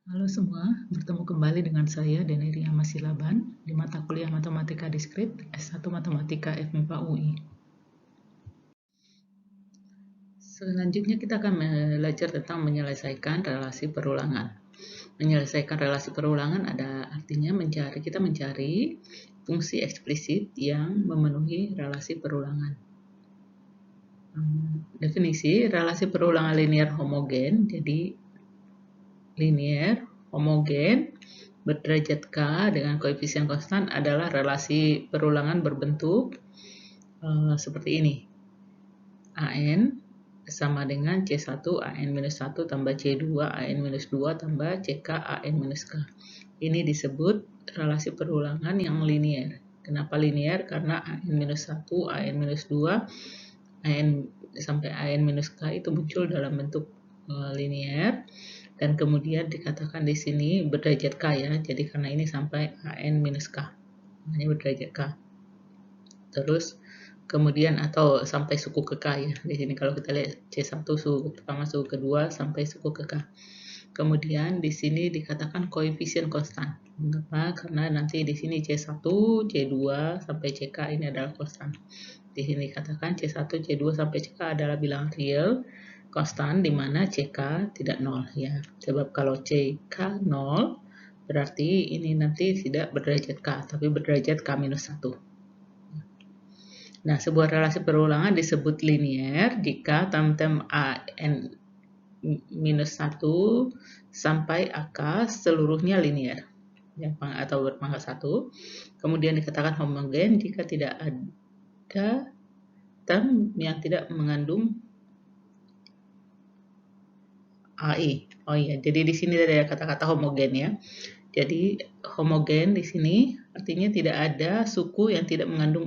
Halo semua, bertemu kembali dengan saya Deneri Amasilaban di mata kuliah Matematika Diskrit S1 Matematika FMIPA UI. Selanjutnya kita akan belajar tentang menyelesaikan relasi perulangan. Menyelesaikan relasi perulangan ada artinya kita mencari fungsi eksplisit yang memenuhi relasi perulangan. Definisi relasi perulangan linear homogen, jadi linear homogen berderajat K dengan koefisien konstan adalah relasi perulangan berbentuk seperti ini. AN sama dengan C1 AN-1 tambah C2 AN-2 tambah CK AN-K. Ini disebut relasi perulangan yang linear. Kenapa linear? Karena AN-1, AN-2, AN sampai AN-K itu muncul dalam bentuk linear. Dan kemudian dikatakan di sini berderajat K ya, jadi karena ini sampai AN-K, ini berderajat K. Terus kemudian atau sampai suku ke K ya, di sini kalau kita lihat C1 suku pertama, suku kedua, sampai suku ke K. Kemudian di sini dikatakan koefisien konstan. Mengapa? Karena nanti di sini C1, C2 sampai CK ini adalah konstan. Di sini dikatakan C1, C2 sampai CK adalah bilangan real konstan di mana CK tidak nol ya. Sebab kalau CK nol berarti ini nanti tidak berderajat K tapi berderajat K-1. Nah, sebuah relasi perulangan disebut linear jika term-term AN-1 sampai AK seluruhnya linear ya, atau berpangkat 1. Kemudian dikatakan homogen jika tidak ada term yang tidak mengandung AI. Oh iya, jadi di sini ada kata-kata homogen ya. Jadi homogen di sini artinya tidak ada suku yang tidak mengandung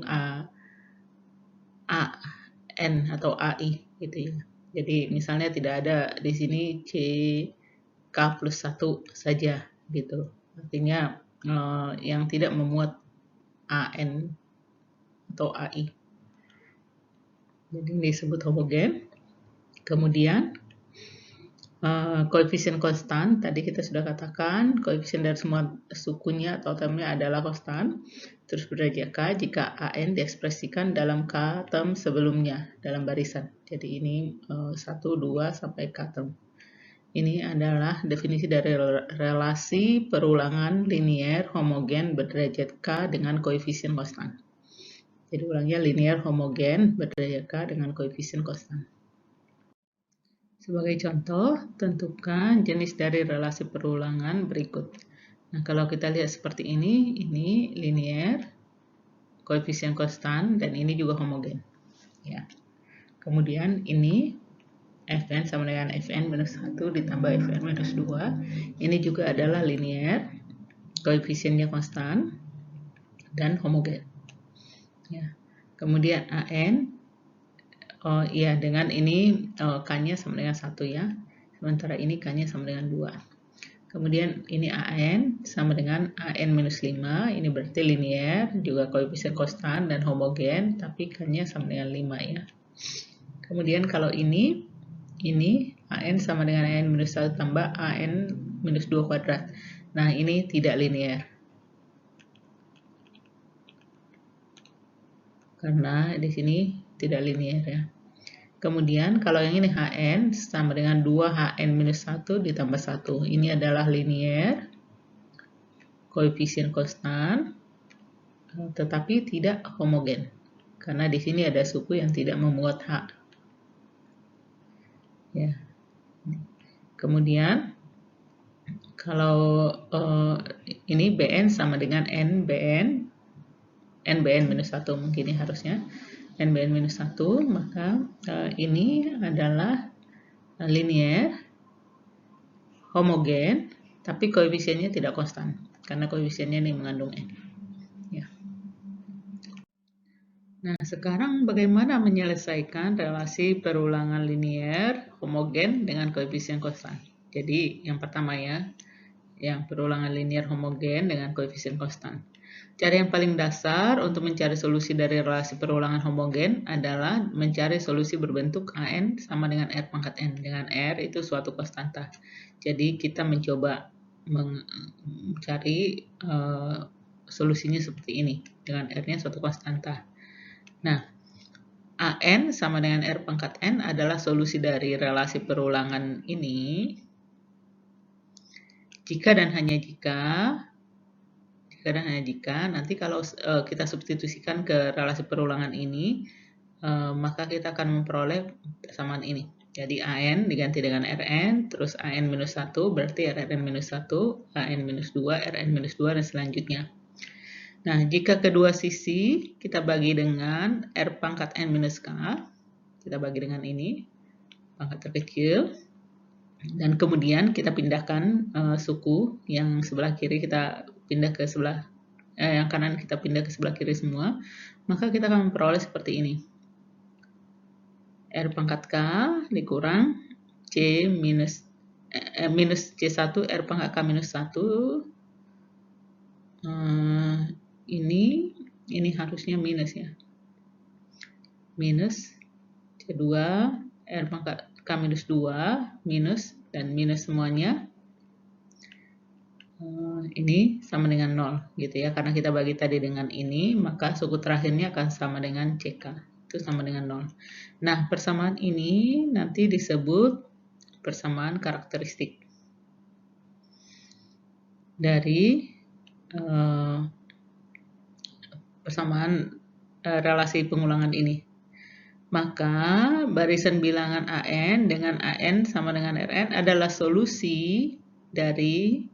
N atau AI gitu ya. Jadi misalnya tidak ada di sini CK plus 1 saja gitu. Artinya yang tidak memuat AN atau AI. Jadi ini disebut homogen. Kemudian koefisien konstan, tadi kita sudah katakan koefisien dari semua sukunya atau termnya adalah konstan. Terus berderajat K jika AN diekspresikan dalam K term sebelumnya dalam barisan. Jadi ini 1, 2 sampai K term. Ini adalah definisi dari relasi perulangan linear homogen berderajat K dengan koefisien konstan. Jadi ulangnya linear homogen berderajat K dengan koefisien konstan. Sebagai contoh, tentukan jenis dari relasi perulangan berikut. Nah, kalau kita lihat seperti ini linear, koefisien konstan, dan ini juga homogen. Ya. Kemudian ini Fn sama dengan Fn minus 1 ditambah Fn minus 2. Ini juga adalah linear, koefisiennya konstan, dan homogen. Ya. Kemudian An, oh iya, dengan ini K-nya sama dengan 1 ya. Sementara ini K-nya sama dengan 2. Kemudian ini AN sama dengan AN-5. Ini berarti linear, juga koefisien konstan dan homogen, tapi K-nya sama dengan 5 ya. Kemudian kalau ini AN sama dengan AN-1 tambah AN-2 kuadrat. Nah, ini tidak linear. Karena di sini tidak linear ya. Kemudian kalau yang ini Hn sama dengan 2 Hn-1 ditambah 1. Ini adalah linear, koefisien konstan, tetapi tidak homogen. Karena di sini ada suku yang tidak memuat H. Ya. Kemudian kalau ini Bn sama dengan NBN-1 mungkin ini harusnya. NBN-1, maka ini adalah linear, homogen, tapi koefisiennya tidak konstan, karena koefisiennya ini mengandung N. Ya. Nah, sekarang bagaimana menyelesaikan relasi perulangan linear, homogen dengan koefisien konstan? Jadi, yang pertama ya, yang perulangan linear homogen dengan koefisien konstan. Cara yang paling dasar untuk mencari solusi dari relasi perulangan homogen adalah mencari solusi berbentuk AN sama dengan R pangkat N. Dengan R itu suatu konstanta. Jadi kita mencoba mencari solusinya seperti ini dengan R-nya suatu konstanta. Nah, AN sama dengan R pangkat N adalah solusi dari relasi perulangan ini jika dan hanya jika nanti kalau kita substitusikan ke relasi perulangan ini, maka kita akan memperoleh persamaan ini. Jadi AN diganti dengan RN, terus AN minus 1 berarti RN minus 1, AN minus 2, RN minus 2, dan selanjutnya. Nah, jika kedua sisi kita bagi dengan R pangkat N minus K, kita bagi dengan ini, pangkat terkecil, dan kemudian kita pindahkan suku yang sebelah kiri kita pindah ke sebelah, yang kanan kita pindah ke sebelah kiri semua, maka kita akan memperoleh seperti ini. R pangkat K dikurang C minus C1 R pangkat K minus 1. Ini harusnya minus ya. Minus C2 R pangkat K minus 2 minus dan minus semuanya. Ini sama dengan 0 gitu ya. Karena kita bagi tadi dengan ini, maka suku terakhirnya akan sama dengan CK. Itu sama dengan 0. Nah, persamaan ini nanti disebut persamaan karakteristik dari persamaan relasi pengulangan ini. Maka barisan bilangan AN dengan AN sama dengan RN adalah solusi dari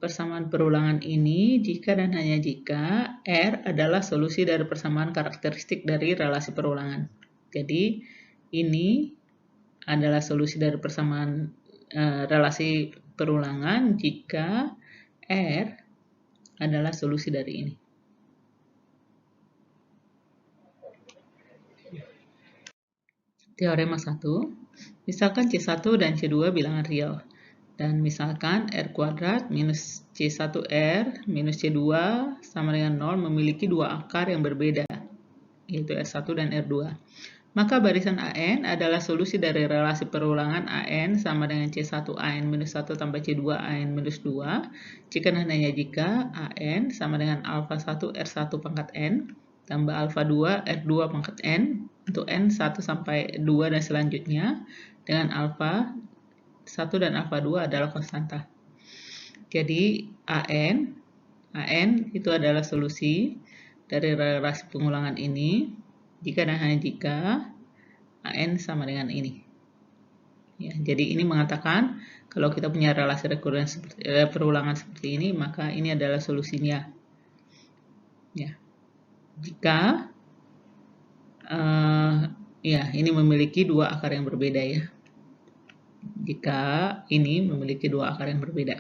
persamaan perulangan ini jika dan hanya jika R adalah solusi dari persamaan karakteristik dari relasi perulangan. Jadi ini adalah solusi dari persamaan relasi perulangan jika R adalah solusi dari ini. Teorema 1, misalkan C1 dan C2 bilangan real. Dan misalkan R kuadrat minus C1R minus C2 sama dengan 0 memiliki dua akar yang berbeda, yaitu R1 dan R2. Maka barisan AN adalah solusi dari relasi perulangan AN sama dengan C1 AN minus 1 tambah C2 AN minus 2 jika dan hanya jika AN sama dengan alpha 1 R1 pangkat N tambah alpha 2 R2 pangkat N untuk N 1 sampai 2 dan selanjutnya dengan alpha 1 dan alpha 2 adalah konstanta. Jadi AN itu adalah solusi dari relasi pengulangan ini jika dan hanya jika AN sama dengan ini. Ya, jadi ini mengatakan kalau kita punya relasi rekuren perulangan seperti ini, maka ini adalah solusinya. Ya. Jika ini memiliki dua akar yang berbeda ya. Jika ini memiliki dua akar yang berbeda.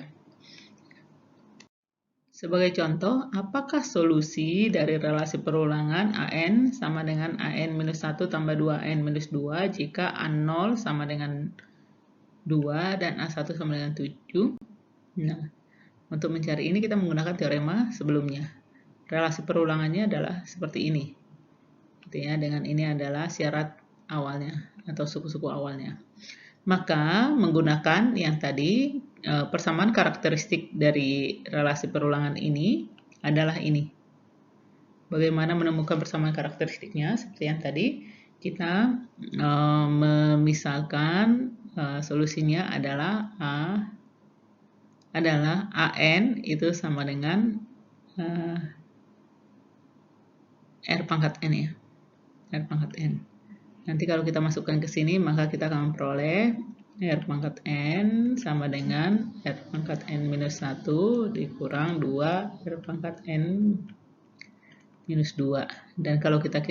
Sebagai contoh, apakah solusi dari relasi perulangan AN sama dengan AN minus 1 tambah 2AN minus 2 jika A0 sama dengan 2 dan A1 sama dengan 7? Nah, untuk mencari ini kita menggunakan teorema sebelumnya. Relasi perulangannya adalah seperti ini. Gitu ya, dengan ini adalah syarat awalnya atau suku-suku awalnya. Maka menggunakan yang tadi, persamaan karakteristik dari relasi perulangan ini adalah ini. Bagaimana menemukan persamaan karakteristiknya? Seperti yang tadi, kita memisalkan solusinya adalah AN itu sama dengan R pangkat N ya. R pangkat N. Nanti kalau kita masukkan ke sini, maka kita akan memperoleh R pangkat N sama dengan R pangkat N minus 1 dikurang 2 R pangkat N minus 2. Dan kalau kita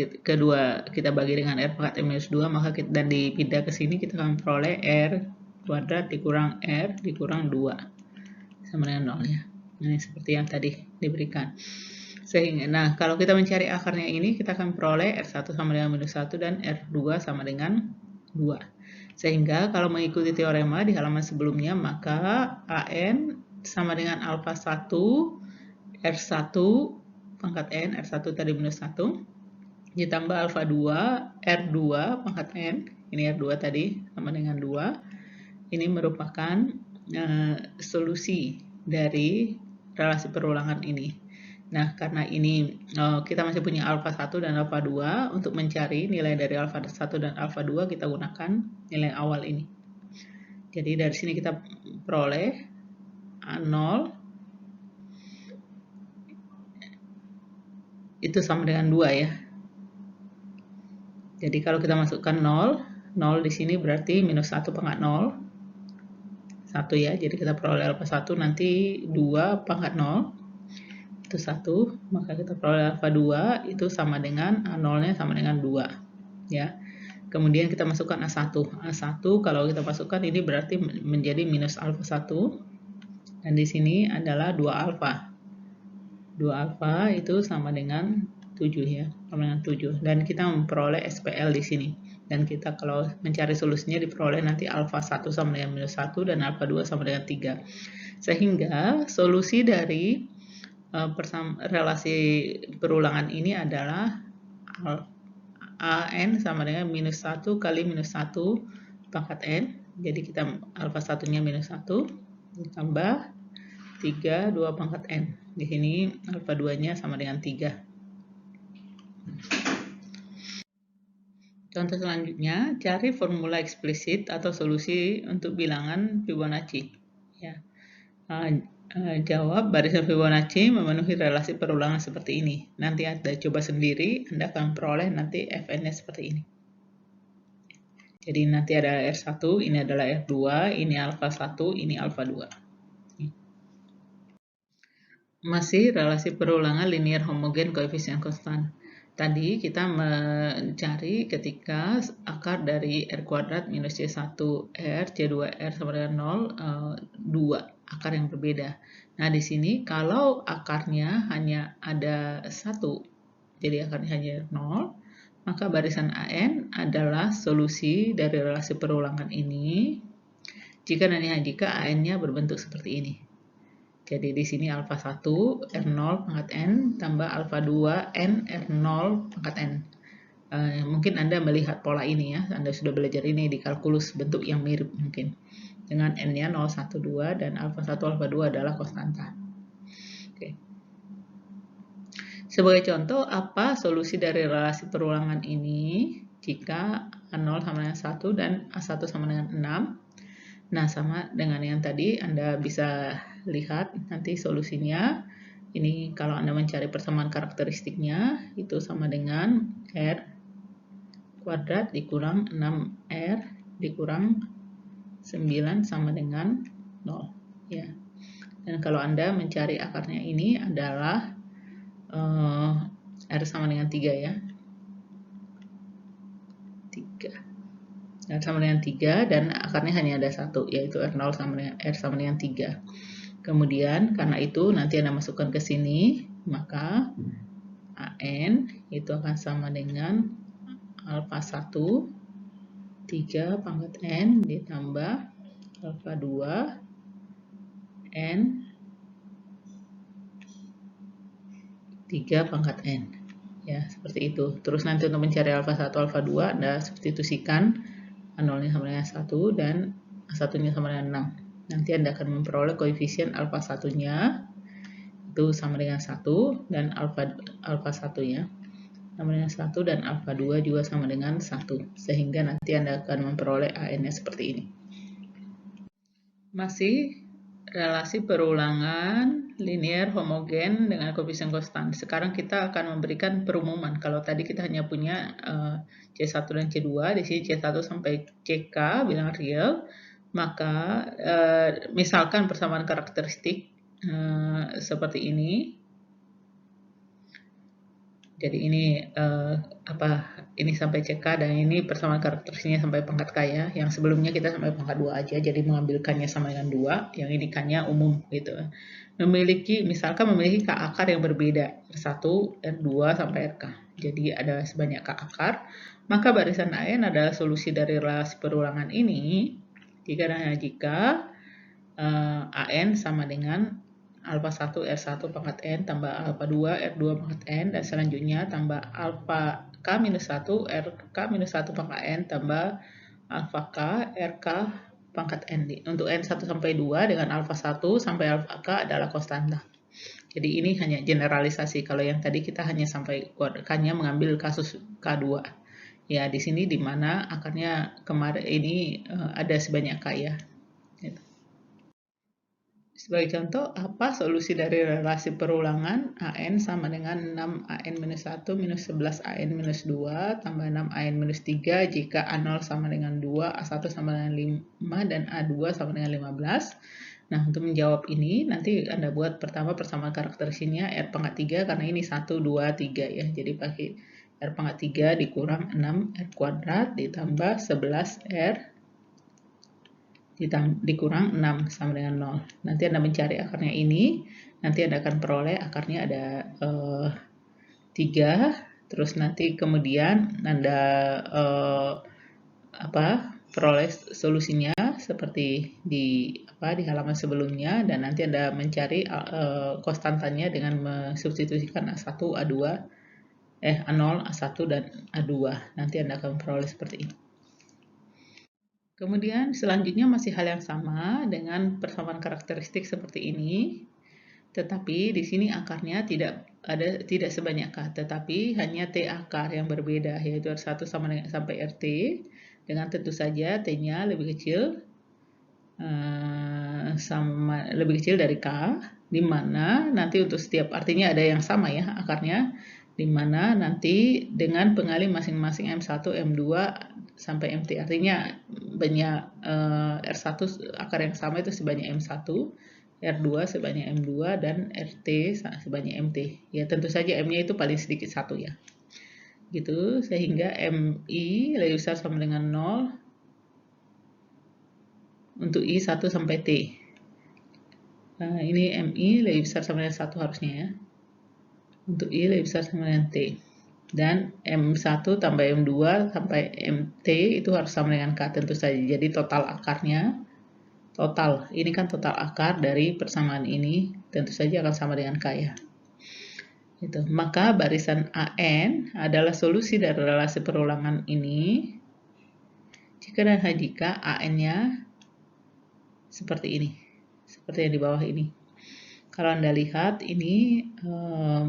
bagi dengan R pangkat N minus 2, maka dan dipindah ke sini, kita akan memperoleh R kuadrat dikurang R dikurang 2 sama dengan 0 ya. Ini seperti yang tadi diberikan. Nah, kalau kita mencari akarnya ini, kita akan peroleh R1 sama dengan minus 1 dan R2 sama dengan 2. Sehingga kalau mengikuti teorema di halaman sebelumnya, maka AN sama dengan alpha 1 R1 pangkat N, R1 tadi minus 1, ditambah alpha 2 R2 pangkat N, ini R2 tadi sama dengan 2. Ini merupakan solusi dari relasi perulangan ini. Nah, karena ini kita masih punya alfa 1 dan alfa 2, untuk mencari nilai dari alfa 1 dan alfa 2 kita gunakan nilai awal ini. Jadi dari sini kita peroleh A0 itu sama dengan 2 ya. Jadi kalau kita masukkan 0 di sini berarti minus 1 pangkat 0. 1 ya, jadi kita peroleh alfa 1 nanti 2 pangkat 0. Itu 1, maka kita peroleh alfa 2 itu sama dengan A0-nya sama dengan 2 ya. Kemudian kita masukkan A1. A1 kalau kita masukkan ini berarti menjadi minus alfa 1 dan di sini adalah 2 alfa. 2 alfa itu sama dengan 7 ya, sama dengan 7 dan kita memperoleh SPL di sini. Dan kita kalau mencari solusinya diperoleh nanti alfa 1 sama dengan minus 1 dan alfa 2 sama dengan 3. Sehingga solusi dari relasi perulangan ini adalah AN sama dengan minus 1 kali minus 1 pangkat N. Jadi kita alfa 1-nya minus 1 ditambah 3, 2 pangkat N. Di sini alfa 2-nya sama dengan 3. Contoh selanjutnya, cari formula eksplisit atau solusi untuk bilangan Fibonacci. Ya. Jawab barisan Fibonacci memenuhi relasi perulangan seperti ini. Nanti Anda coba sendiri, Anda akan peroleh nanti Fn-nya seperti ini. Jadi nanti ada R1, ini adalah R2, ini alfa 1, ini alfa 2. Masih relasi perulangan linear homogen koefisien konstan. Tadi kita mencari ketika akar dari R kuadrat minus C1R, C2R sama dengan 0, 2 akar yang berbeda. Nah, di sini kalau akarnya hanya ada 1, jadi akarnya hanya 0, maka barisan AN adalah solusi dari relasi perulangan ini jika dan hanya jika AN-nya berbentuk seperti ini. Jadi di sini alfa 1 R0 pangkat N tambah alfa 2 N R0 pangkat N. Mungkin Anda melihat pola ini ya, Anda sudah belajar ini di kalkulus bentuk yang mirip mungkin. Dengan N-nya 0, 1, 2 dan alfa 1, alfa 2 adalah konstanta. Oke. Sebagai contoh, apa solusi dari relasi perulangan ini jika A0 sama dengan 1 dan A1 sama dengan 6? Nah, sama dengan yang tadi, Anda bisa lihat nanti solusinya. Ini kalau Anda mencari persamaan karakteristiknya, itu sama dengan R kuadrat dikurang 6R dikurang 9 sama dengan 0. Ya. Dan kalau Anda mencari akarnya ini adalah R sama dengan 3 ya. 3. R sama dengan 3 dan akarnya hanya ada 1, yaitu R0 sama dengan R sama dengan 3. Kemudian karena itu nanti Anda masukkan ke sini, maka AN itu akan sama dengan alfa 1 3 pangkat N ditambah alfa 2 N 3 pangkat N. Ya, seperti itu. Terus nanti untuk mencari alfa 1, alfa 2 Anda substitusikan A0-nya sama dengan 1 dan A1-nya sama dengan 6. Nanti Anda akan memperoleh koefisien alfa 1-nya itu sama dengan 1 dan alfa 1-nya sama dengan 1 dan alfa 2 juga sama dengan 1. Sehingga nanti Anda akan memperoleh AN-nya seperti ini. Masih relasi perulangan linear homogen dengan koefisien konstan. Sekarang kita akan memberikan perumuman. Kalau tadi kita hanya punya C1 dan C2, di sini C1 sampai CK bilangan real, maka misalkan persamaan karakteristik seperti ini. Jadi ini ini sampai CK dan ini persamaan karakteristiknya sampai pangkat K ya. Yang sebelumnya kita sampai pangkat 2 aja, jadi mengambilkannya sama dengan 2, yang ini K-nya umum gitu. Misalkan memiliki K akar yang berbeda, R1, R2 sampai RK. Jadi ada sebanyak K akar, maka barisan AN adalah solusi dari relasi perulangan ini jika dan hanya jika AN sama dengan alfa 1 R1 pangkat N tambah alfa 2 R2 pangkat N dan selanjutnya tambah alfa K-1 RK-1 pangkat N tambah alfa K RK pangkat n. Untuk n1 sampai 2 dengan alfa 1 sampai alfa k adalah konstanta. Jadi ini hanya generalisasi. Kalau yang tadi kita hanya sampai hanya mengambil kasus K2. Ya, di sini di mana akarnya kemarin ini ada sebanyak K ya. Gitu. Sebagai contoh, apa solusi dari relasi perulangan AN sama dengan 6AN minus 1 minus 11AN minus 2 tambah 6AN minus 3 jika A0 sama dengan 2, A1 sama dengan 5, dan A2 sama dengan 15. Nah, untuk menjawab ini, nanti Anda buat pertama persamaan karakteristiknya R pangkat 3, karena ini 1, 2, 3 ya. Jadi pakai R pangkat 3 dikurang 6R kuadrat ditambah 11R dikurang 6 sama dengan 0. Nanti Anda mencari akarnya ini, nanti Anda akan peroleh akarnya ada 3, terus nanti kemudian Anda peroleh solusinya seperti di halaman sebelumnya, dan nanti Anda mencari konstantanya dengan mensubstitusikan A1, A2, A0, A1 dan A2. Nanti Anda akan peroleh seperti ini. Kemudian selanjutnya masih hal yang sama dengan persamaan karakteristik seperti ini, tetapi di sini akarnya tidak sebanyak K, tetapi hanya T akar yang berbeda, yaitu R1 sampai RT, dengan tentu saja T-nya lebih kecil dari K, di mana nanti untuk setiap artinya ada yang sama ya akarnya, di mana nanti dengan pengalih masing-masing M1, M2 sampai MT, artinya banyak R1 akar yang sama itu sebanyak M1, R2 sebanyak M2, dan RT sebanyak MT. Ya, tentu saja M-nya itu paling sedikit 1 ya. Gitu, sehingga MI lebih besar sama dengan 0 untuk I 1 sampai T. Nah, ini MI lebih besar sama dengan 1 harusnya ya. Untuk I lebih besar sama dengan T. Dan M1 tambah M2 sampai MT itu harus sama dengan K tentu saja. Jadi total akarnya, ini kan total akar dari persamaan ini tentu saja akan sama dengan K ya. Gitu. Maka barisan AN adalah solusi dari relasi perulangan ini jika dan hanya jika AN-nya seperti ini, seperti yang di bawah ini. Kalau Anda lihat ini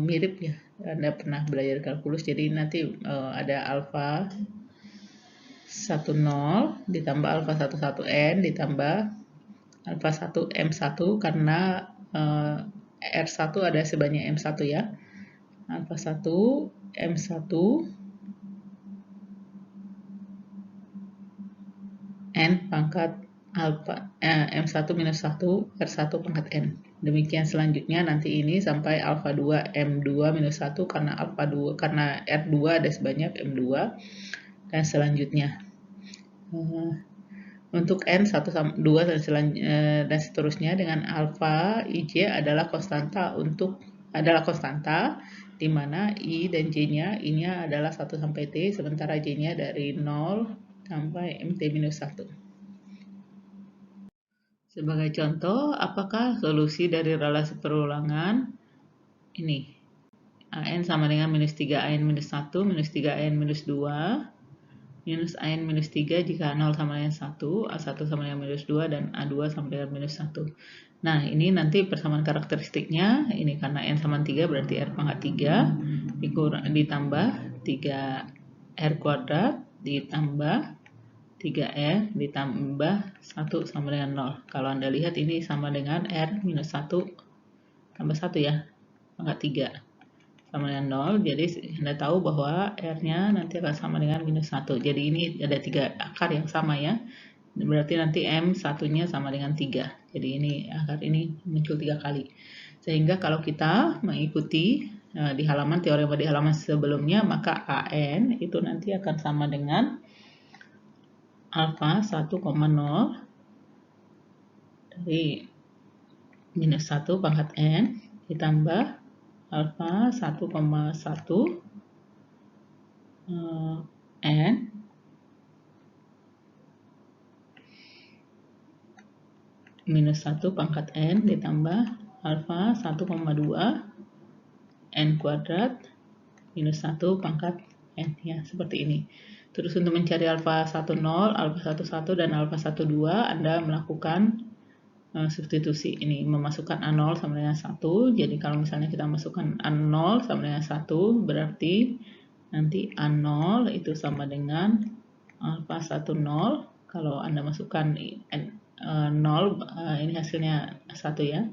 mirip ya, Anda pernah belajar kalkulus, jadi nanti ada alfa 10 ditambah alfa 11N ditambah alfa 1 M1, karena R1 ada sebanyak M1 ya. Alfa 1 M1 N pangkat alfa M1 minus 1 R1 pangkat N. Demikian selanjutnya nanti ini sampai alfa 2 M2 minus 1 karena R2 ada sebanyak M2, dan selanjutnya untuk N 1 sampai 2 dan seterusnya dengan alfa IJ adalah konstanta di mana I dan J-nya, I-nya adalah 1 sampai T, sementara J-nya dari 0 sampai MT minus 1. Sebagai contoh, apakah solusi dari relasi perulangan ini? AN sama dengan minus 3AN minus 1, minus 3AN minus 2, minus AN minus 3 jika 0 sama dengan 1, A1 sama dengan minus 2, dan A2 sama dengan minus 1. Nah, ini nanti persamaan karakteristiknya, ini karena N sama 3 berarti R pangkat 3 ditambah 3R kuadrat ditambah 3R ditambah 1 sama dengan 0. Kalau Anda lihat ini sama dengan R minus 1 tambah 1 ya, pangkat 3 sama dengan 0, jadi Anda tahu bahwa R-nya nanti akan sama dengan minus 1. Jadi ini ada 3 akar yang sama ya, berarti nanti M1-nya sama dengan 3. Jadi ini akar ini muncul 3 kali. Sehingga kalau kita mengikuti di halaman teorema di halaman sebelumnya, maka AN itu nanti akan sama dengan alfa 1,0 dari minus 1 pangkat N ditambah alfa 1,1 N minus 1 pangkat N ditambah alfa 1,2 N kuadrat minus 1 pangkat N ya, seperti ini. Terus untuk mencari alfa 10, alfa 11, dan alfa 12, Anda melakukan substitusi ini, memasukkan A0 sama dengan 1. Jadi kalau misalnya kita masukkan A0 sama dengan 1, berarti nanti A0 itu sama dengan alfa 10. Kalau Anda masukkan 0, ini hasilnya 1 ya.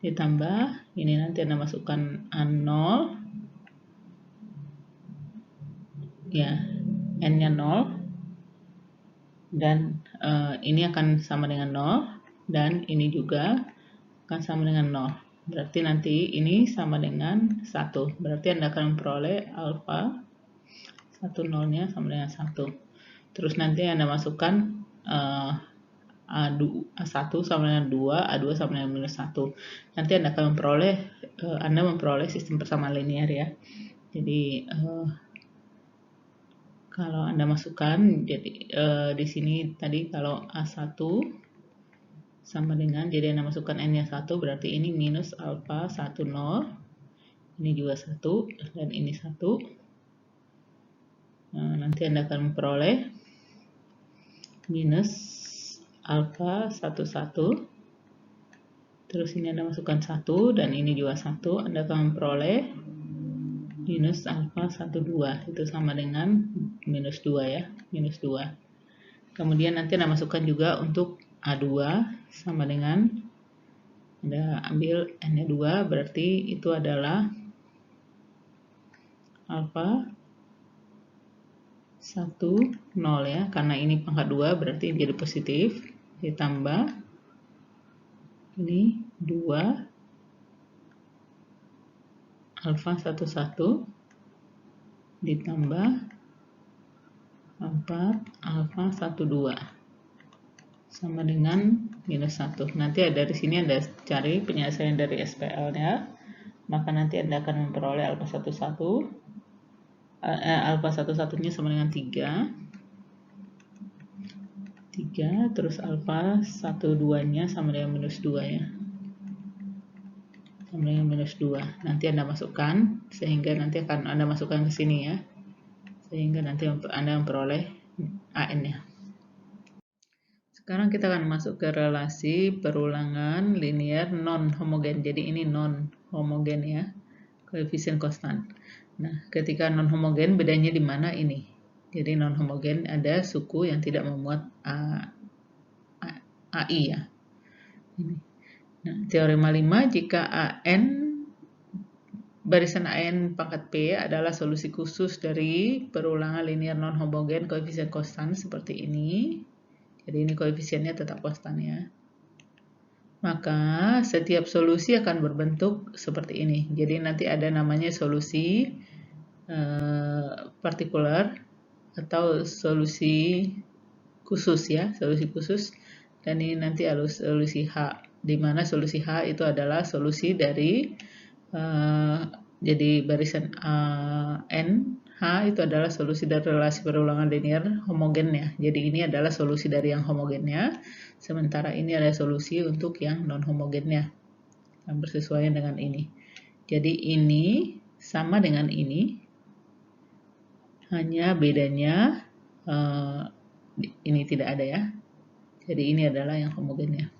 Ditambah, ini nanti Anda masukkan A0, ya, N-nya 0, dan ini akan sama dengan 0. Dan ini juga akan sama dengan 0. Berarti nanti ini sama dengan 1. Berarti Anda akan memperoleh alfa 10 nya sama dengan 1. Terus nanti Anda masukkan A1 sama dengan 2, A2 sama dengan minus 1. Nanti Anda akan memperoleh sistem persamaan linear ya. Jadi kalau Anda masukkan, jadi di sini tadi kalau A1 sama dengan, jadi Anda masukkan N-nya 1, berarti ini minus alfa 10, ini juga 1, dan ini 1. Nah, nanti Anda akan memperoleh minus alfa 11, terus ini Anda masukkan 1, dan ini juga 1, Anda akan memperoleh minus alfa 12, itu sama dengan minus 2 ya, minus 2. Kemudian nanti Anda masukkan juga untuk A2 sama dengan, Anda ambil N-nya 2, berarti itu adalah alfa 10 ya, karena ini pangkat 2 berarti jadi positif, ditambah ini 2 alfa 11 ditambah 4 alfa 12 sama dengan minus 1. Nanti dari sini Anda cari penyelesaian dari SPL-nya, maka nanti Anda akan memperoleh alfa 11, alfa 11-nya sama dengan 3, terus alfa 12-nya sama dengan minus 2 ya, sama dengan minus 2. Nanti Anda masukkan, sehingga nanti akan Anda masukkan ke sini ya, sehingga nanti Anda memperoleh AN-nya. Sekarang kita akan masuk ke relasi perulangan linear non-homogen. Jadi ini non-homogen ya, koefisien konstan. Nah, ketika non-homogen bedanya di mana ini? Jadi non-homogen ada suku yang tidak memuat AI ya. Ini. Nah, teorema 5, jika AN barisan AN pangkat P adalah solusi khusus dari perulangan linear non-homogen koefisien konstan seperti ini. Jadi ini koefisiennya tetap konstan ya. Maka setiap solusi akan berbentuk seperti ini. Jadi nanti ada namanya solusi partikular atau solusi khusus ya, solusi khusus. Dan ini nanti harus solusi H, di mana solusi H itu adalah solusi dari jadi barisan N. H itu adalah solusi dari relasi perulangan linear homogennya. Jadi ini adalah solusi dari yang homogennya, sementara ini adalah solusi untuk yang non-homogennya, yang bersesuaian dengan ini. Jadi ini sama dengan ini, hanya bedanya ini tidak ada ya. Jadi ini adalah yang homogennya.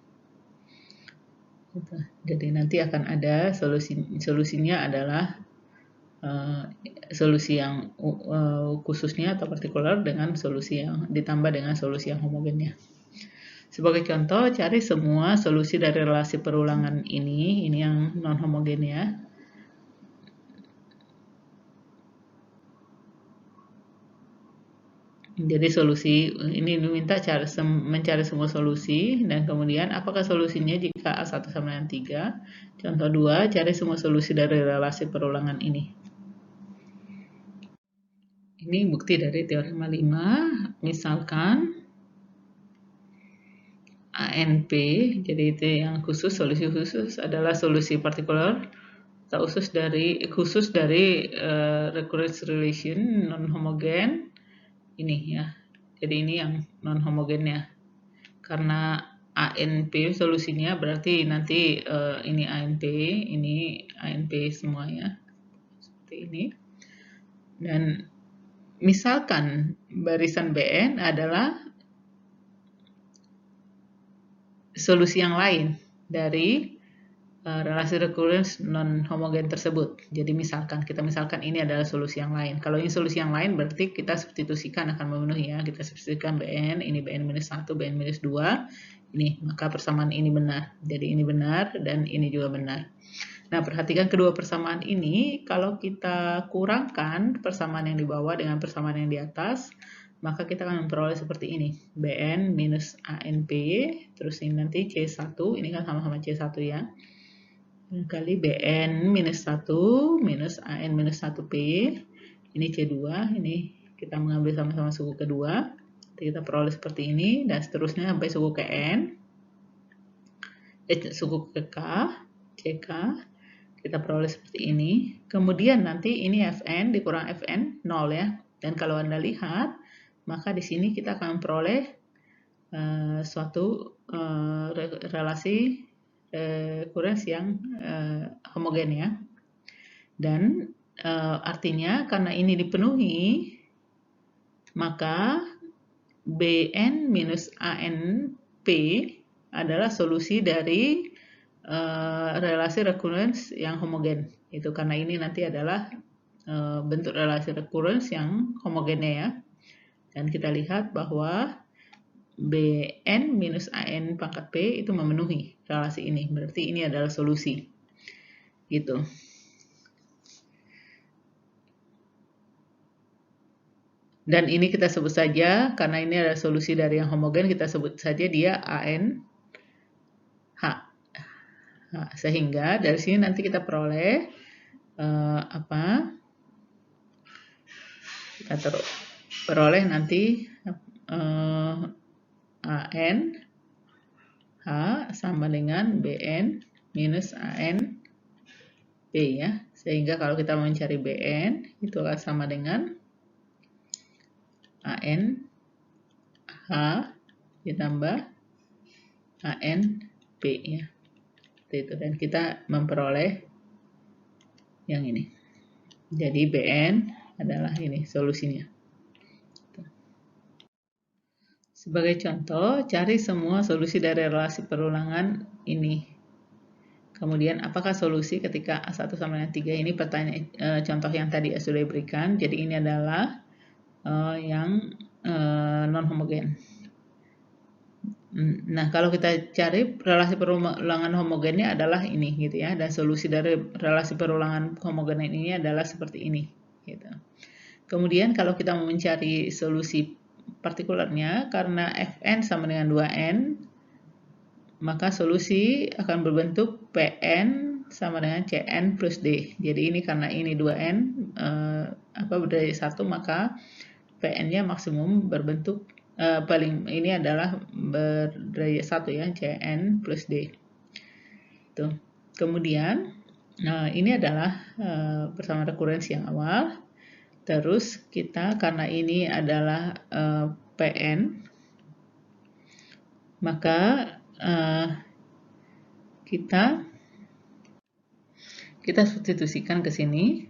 Jadi nanti akan ada solusinya adalah solusi yang khususnya atau partikular dengan solusi yang ditambah dengan solusi yang homogennya. Sebagai contoh, cari semua solusi dari relasi perulangan ini yang non homogen ya. Jadi solusi ini diminta mencari semua solusi, dan kemudian apakah solusinya jika A1 sama dengan 3. Contoh 2, cari semua solusi dari relasi perulangan ini. Ini bukti dari teorema 5, misalkan ANP, jadi itu yang khusus, solusi khusus adalah solusi partikular atau khusus dari recurrence relation non-homogen ini ya. Jadi ini yang non-homogennya. Karena ANP solusinya berarti nanti ini ANP semua ya. Seperti ini. Dan misalkan barisan BN adalah solusi yang lain dari relasi recurrence non-homogen tersebut. Jadi kita misalkan ini adalah solusi yang lain. Kalau ini solusi yang lain berarti kita substitusikan akan memenuhi ya. Kita substitusikan Bn, ini Bn-1, Bn-2. Ini, maka persamaan ini benar. Jadi ini benar dan ini juga benar. Nah, perhatikan kedua persamaan ini, kalau kita kurangkan persamaan yang di bawah dengan persamaan yang di atas, maka kita akan memperoleh seperti ini. Bn minus ANP, terus ini nanti C1, ini kan sama-sama C1 ya. Kali Bn minus 1 minus An minus 1P, ini C2, ini kita mengambil sama-sama suku kedua, nanti kita peroleh seperti ini, dan seterusnya sampai suku ke N, suku ke K, CK, kita peroleh seperti ini. Kemudian nanti ini Fn dikurang Fn, 0 ya, dan kalau Anda lihat, maka di sini kita akan memperoleh suatu relasi recurrence yang homogen ya. Dan artinya karena ini dipenuhi, maka Bn minus ANP adalah solusi dari relasi recurrence yang homogen. Itu karena ini nanti adalah bentuk relasi recurrence yang homogennya ya. Dan kita lihat bahwa Bn minus An pangkat P itu memenuhi relasi ini. Berarti ini adalah solusi. Gitu. Dan ini kita sebut saja, karena ini adalah solusi dari yang homogen, kita sebut saja dia ANH. Nah, sehingga dari sini nanti kita peroleh kita peroleh nanti AN H sama dengan Bn minus AN P ya. Sehingga kalau kita mencari Bn itu akan sama dengan AN H ditambah AN P ya. Itu, dan kita memperoleh yang ini. Jadi Bn adalah ini solusinya. Sebagai contoh, cari semua solusi dari relasi perulangan ini. Kemudian, apakah solusi ketika A1 sama dengan 3? Ini pertanyaan contoh yang tadi sudah diberikan. Jadi ini adalah yang non-homogen. Nah, kalau kita cari relasi perulangan homogennya adalah ini, gitu ya. Dan solusi dari relasi perulangan homogen ini adalah seperti ini, gitu. Kemudian, kalau kita mau mencari solusi partikularnya, karena Fn sama dengan 2n, maka solusi akan berbentuk Pn sama dengan Cn plus D. Jadi ini karena ini 2n berdaya 1, maka Pn-nya maksimum berbentuk ini adalah berdaya 1 ya, Cn plus D. Tuh. Kemudian ini adalah bersama rekurensi yang awal. Terus kita karena ini adalah Pn, maka kita substitusikan ke sini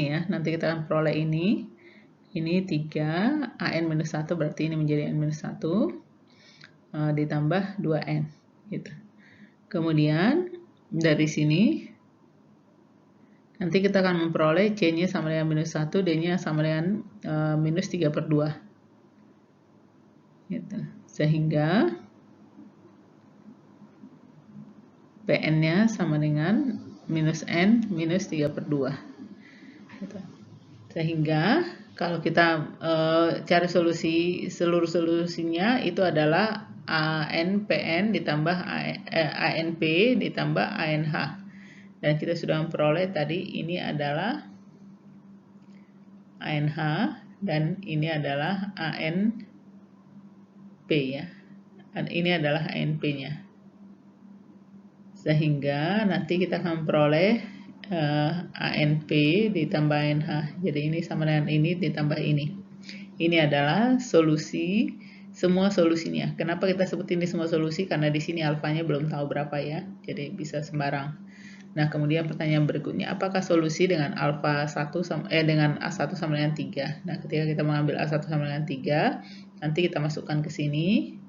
ya. Nanti kita akan peroleh ini 3 An-1 berarti ini menjadi N-1 ditambah 2n gitu. Kemudian dari sini nanti kita akan memperoleh C-nya sama dengan minus 1, D-nya sama dengan minus 3/2. Gitu. Sehingga Pn-nya sama dengan minus N minus 3/2. Gitu. Sehingga kalau kita cari solusi, seluruh solusinya itu adalah ANPN ditambah ANP ditambah ANH. Dan kita sudah memperoleh tadi ini adalah ANH dan ini adalah ANP ya. Dan ini adalah ANP-nya. Sehingga nanti kita akan memperoleh ANP ditambah ANH. Jadi ini sama dengan ini ditambah ini. Ini adalah solusi, semua solusinya. Kenapa kita sebut ini semua solusi? Karena di sini alfanya belum tahu berapa ya. Jadi bisa sembarang. Nah, kemudian pertanyaan berikutnya, apakah solusi dengan alfa 1 sama, dengan A1 sama dengan 3? Nah, ketika kita mengambil A1 sama dengan 3, nanti kita masukkan ke sini,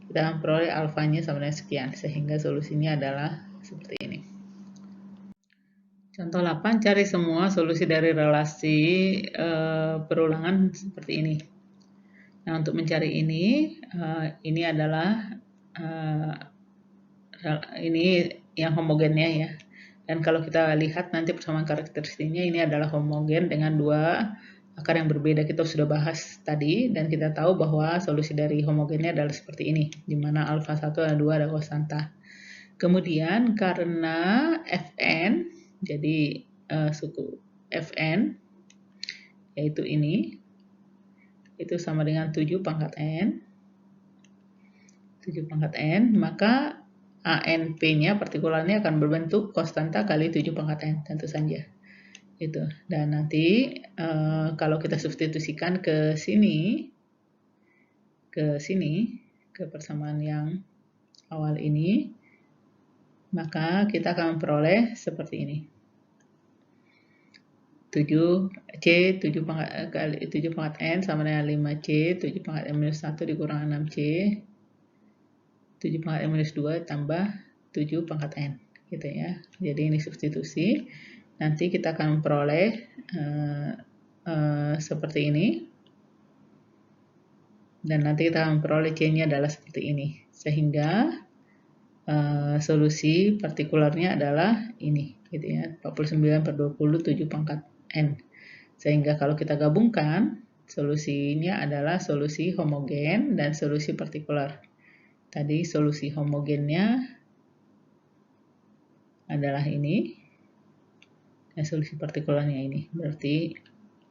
kita akan peroleh alfanya sama dengan sekian, sehingga solusinya adalah seperti ini. Contoh 8, cari semua solusi dari relasi perulangan seperti ini. Nah, untuk mencari ini adalah ini yang homogennya ya. Dan kalau kita lihat nanti persamaan karakteristiknya ini adalah homogen dengan dua akar yang berbeda. Kita sudah bahas tadi dan kita tahu bahwa solusi dari homogennya adalah seperti ini, di mana alfa 1 ada 2 ada konstanta. Kemudian karena Fn, jadi suku Fn, yaitu ini, itu sama dengan 7 pangkat N, 7 pangkat N, maka ANP-nya, partikularnya akan berbentuk konstanta kali 7 pangkat N, tentu saja. Itu. Dan nanti kalau kita substitusikan ke sini, ke persamaan yang awal ini, maka kita akan memperoleh seperti ini. 7 pangkat kali 7 pangkat N sama dengan 5C, 7 pangkat N minus 1 dikurang 6C, 7 pangkat N minus 2 tambah 7 pangkat N, gitu ya. Jadi ini substitusi. Nanti kita akan memperoleh seperti ini. Dan nanti kita akan memperoleh C-nya adalah seperti ini. Sehingga solusi partikularnya adalah ini, gitu ya. 49/20, 7 pangkat N. Sehingga kalau kita gabungkan, solusinya adalah solusi homogen dan solusi partikular. Tadi solusi homogennya adalah ini, dan solusi partikularnya ini. Berarti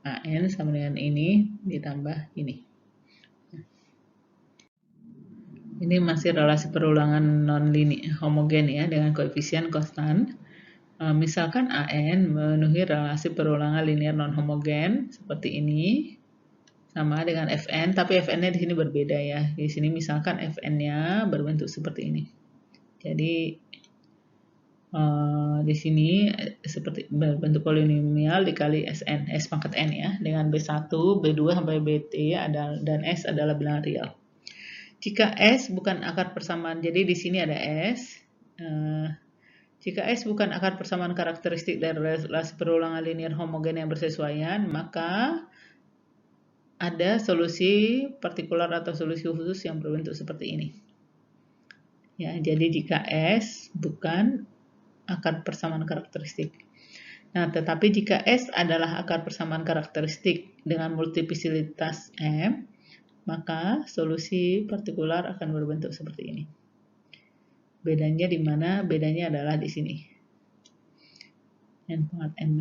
AN sama dengan ini ditambah ini. Ini masih relasi perulangan non-linear homogen ya, dengan koefisien konstan. Misalkan AN memenuhi relasi perulangan linear non-homogen seperti ini, sama dengan Fn, tapi Fn-nya di sini berbeda ya. Di sini misalkan Fn-nya berbentuk seperti ini. Jadi di sini seperti berbentuk polinomial dikali Sn, S pangkat N ya, dengan B1, B2 sampai Bt dan S adalah bilangan real. Jika S bukan akar persamaan, jadi di sini ada S. Jika S bukan akar persamaan karakteristik dari relasi perulangan linear homogen yang bersesuaian, maka ada solusi partikular atau solusi khusus yang berbentuk seperti ini. Ya, jadi jika S bukan akar persamaan karakteristik. Nah, tetapi jika S adalah akar persamaan karakteristik dengan multiplisilitas M, maka solusi partikular akan berbentuk seperti ini. Bedanya di mana? Bedanya adalah di sini. N pangkat N.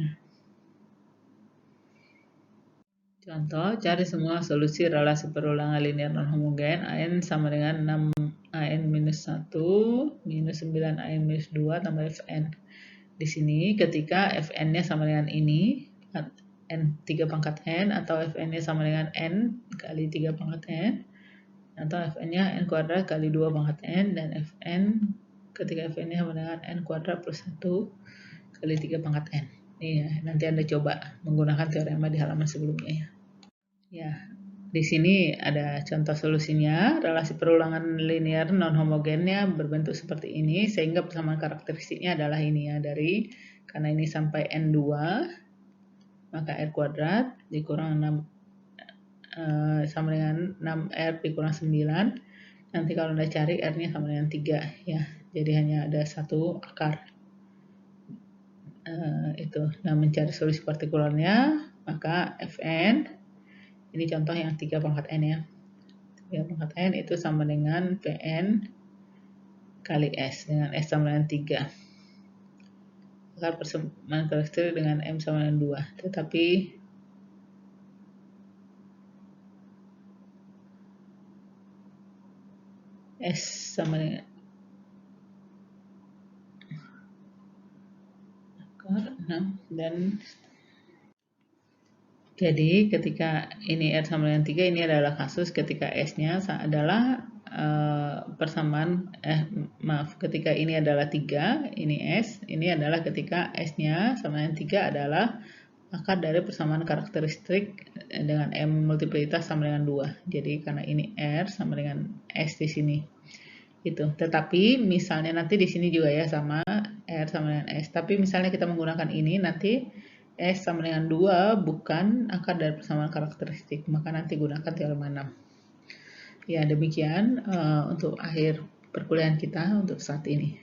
Contoh, cari semua solusi relasi perulangan linear non-homogen AN sama dengan 6 AN minus 1 minus 9 AN minus 2 tambah Fn. Di sini ketika Fn-nya sama dengan ini, N 3 pangkat N, atau Fn-nya sama dengan N kali 3 pangkat N, atau Fn-nya N kuadrat kali 2 pangkat N, dan Fn ketika Fn-nya sama dengan N kuadrat plus 1 kali 3 pangkat N. Iya, nanti Anda coba menggunakan teorema di halaman sebelumnya ya. Ya, di sini ada contoh solusinya. Relasi perulangan linear non-homogennya berbentuk seperti ini, sehingga persamaan karakteristiknya adalah ini ya, karena ini sampai N2, maka R kuadrat dikurang 6 sama dengan 6R dikurang 9. Nanti kalau Anda cari R-nya sama dengan 3 ya. Jadi hanya ada satu akar. Itu. Nah, mencari solusi partikularnya, maka Fn, ini contoh yang 3 pangkat N ya. 3 pangkat N itu sama dengan Pn kali S, dengan S sama dengan 3. Akar persamaan karakteristik dengan M sama dengan 2. Tetapi S sama dengan akar 6 dan jadi ketika ini R sama dengan 3, ini adalah kasus ketika S-nya adalah persamaan, ketika ini adalah 3, ini S, ini adalah ketika S-nya sama dengan 3 adalah akar dari persamaan karakteristik dengan M multiplitas sama dengan 2. Jadi karena ini R sama dengan S di sini. Itu. Tetapi misalnya nanti di sini juga ya sama R sama dengan S. Tapi misalnya kita menggunakan ini nanti S sama dengan 2 bukan akar dari persamaan karakteristik. Maka nanti gunakan teorema 6. Ya, demikian untuk akhir perkuliahan kita untuk saat ini.